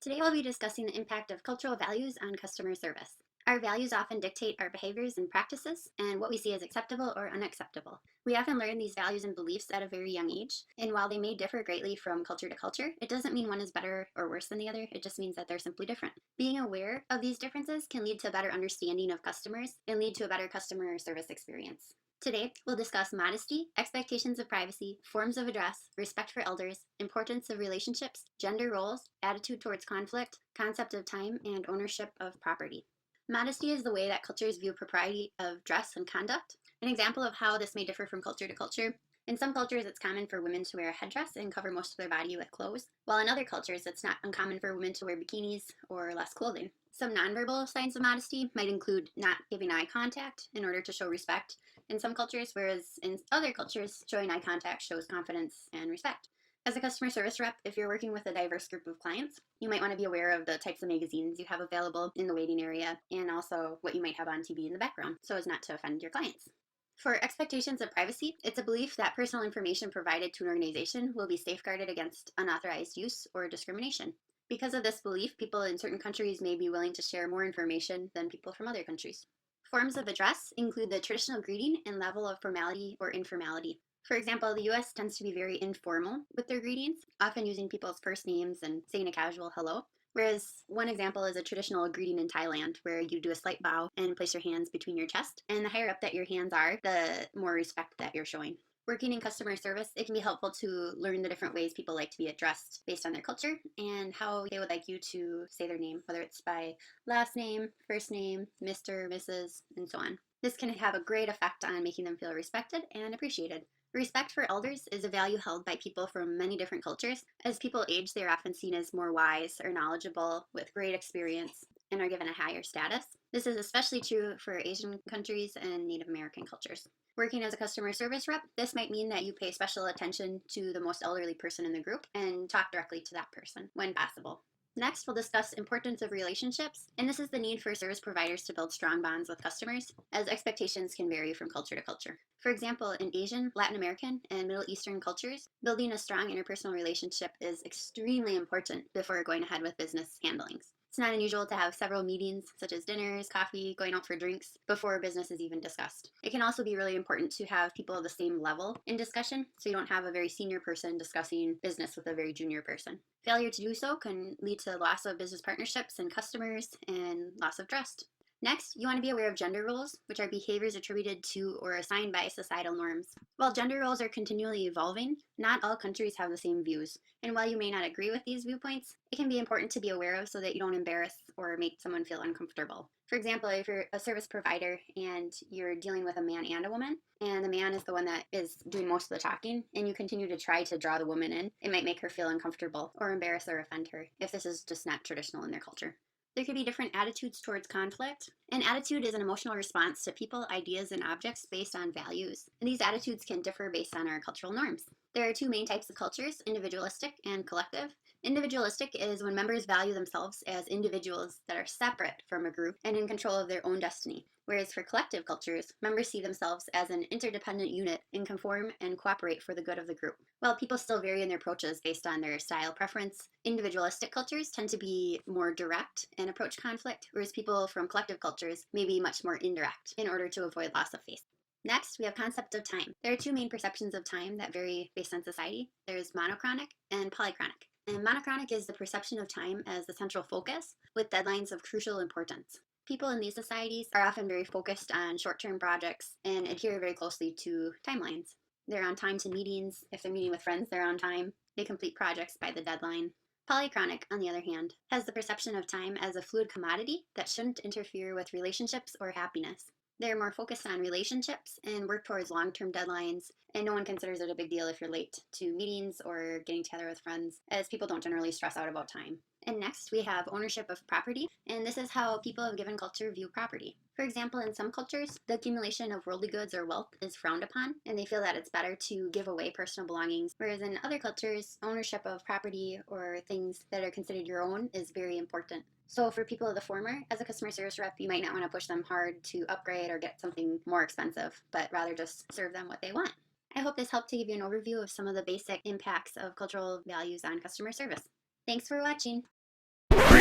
Today we'll be discussing the impact of cultural values on customer service. Our values often dictate our behaviors and practices and what we see as acceptable or unacceptable. We often learn these values and beliefs at a very young age, and while they may differ greatly from culture to culture, it doesn't mean one is better or worse than the other, it just means that they're simply different. Being aware of these differences can lead to a better understanding of customers and lead to a better customer service experience. Today, we'll discuss modesty, expectations of privacy, forms of address, respect for elders, importance of relationships, gender roles, attitude towards conflict, concept of time, and ownership of property. Modesty is the way that cultures view propriety of dress and conduct. An example of how this may differ from culture to culture. In some cultures, it's common for women to wear a headdress and cover most of their body with clothes, while in other cultures, it's not uncommon for women to wear bikinis or less clothing. Some nonverbal signs of modesty might include not giving eye contact in order to show respect in some cultures, whereas in other cultures, showing eye contact shows confidence and respect. As a customer service rep, if you're working with a diverse group of clients, you might want to be aware of the types of magazines you have available in the waiting area and also what you might have on TV in the background so as not to offend your clients. For expectations of privacy, it's a belief that personal information provided to an organization will be safeguarded against unauthorized use or discrimination. Because of this belief, people in certain countries may be willing to share more information than people from other countries. Forms of address include the traditional greeting and level of formality or informality. For example, the US tends to be very informal with their greetings, often using people's first names and saying a casual hello. Whereas one example is a traditional greeting in Thailand where you do a slight bow and place your hands between your chest. And the higher up that your hands are, the more respect that you're showing. Working in customer service, it can be helpful to learn the different ways people like to be addressed based on their culture and how they would like you to say their name, whether it's by last name, first name, Mr., Mrs., and so on. This can have a great effect on making them feel respected and appreciated. Respect for elders is a value held by people from many different cultures. As people age, they are often seen as more wise or knowledgeable with great experience and are given a higher status. This is especially true for Asian countries and Native American cultures. Working as a customer service rep, this might mean that you pay special attention to the most elderly person in the group and talk directly to that person when possible. Next, we'll discuss importance of relationships, and this is the need for service providers to build strong bonds with customers, as expectations can vary from culture to culture. For example, in Asian, Latin American, and Middle Eastern cultures, building a strong interpersonal relationship is extremely important before going ahead with business handlings. It's not unusual to have several meetings, such as dinners, coffee, going out for drinks, before business is even discussed. It can also be really important to have people of the same level in discussion, so you don't have a very senior person discussing business with a very junior person. Failure to do so can lead to loss of business partnerships and customers and loss of trust. Next, you want to be aware of gender roles, which are behaviors attributed to or assigned by societal norms. While gender roles are continually evolving, not all countries have the same views. And while you may not agree with these viewpoints, it can be important to be aware of so that you don't embarrass or make someone feel uncomfortable. For example, if you're a service provider and you're dealing with a man and a woman, and the man is the one that is doing most of the talking, and you continue to try to draw the woman in, it might make her feel uncomfortable or embarrass or offend her if this is just not traditional in their culture. There could be different attitudes towards conflict. An attitude is an emotional response to people, ideas, and objects based on values. And these attitudes can differ based on our cultural norms. There are two main types of cultures, individualistic and collective. Individualistic is when members value themselves as individuals that are separate from a group and in control of their own destiny. Whereas for collective cultures, members see themselves as an interdependent unit and conform and cooperate for the good of the group. While people still vary in their approaches based on their style preference, individualistic cultures tend to be more direct and approach conflict, whereas people from collective cultures may be much more indirect in order to avoid loss of face. Next, we have concept of time. There are two main perceptions of time that vary based on society. There's monochronic and polychronic. And monochronic is the perception of time as the central focus, with deadlines of crucial importance. People in these societies are often very focused on short-term projects and adhere very closely to timelines. They're on time to meetings. If they're meeting with friends, they're on time. They complete projects by the deadline. Polychronic, on the other hand, has the perception of time as a fluid commodity that shouldn't interfere with relationships or happiness. They're more focused on relationships and work towards long-term deadlines, and no one considers it a big deal if you're late to meetings or getting together with friends, as people don't generally stress out about time. And next, we have ownership of property, and this is how people of given culture view property. For example, in some cultures, the accumulation of worldly goods or wealth is frowned upon, and they feel that it's better to give away personal belongings, whereas in other cultures, ownership of property or things that are considered your own is very important. So for people of the former, as a customer service rep, you might not want to push them hard to upgrade or get something more expensive, but rather just serve them what they want. I hope this helped to give you an overview of some of the basic impacts of cultural values on customer service. Thanks for watching.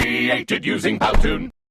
Created using Powtoon.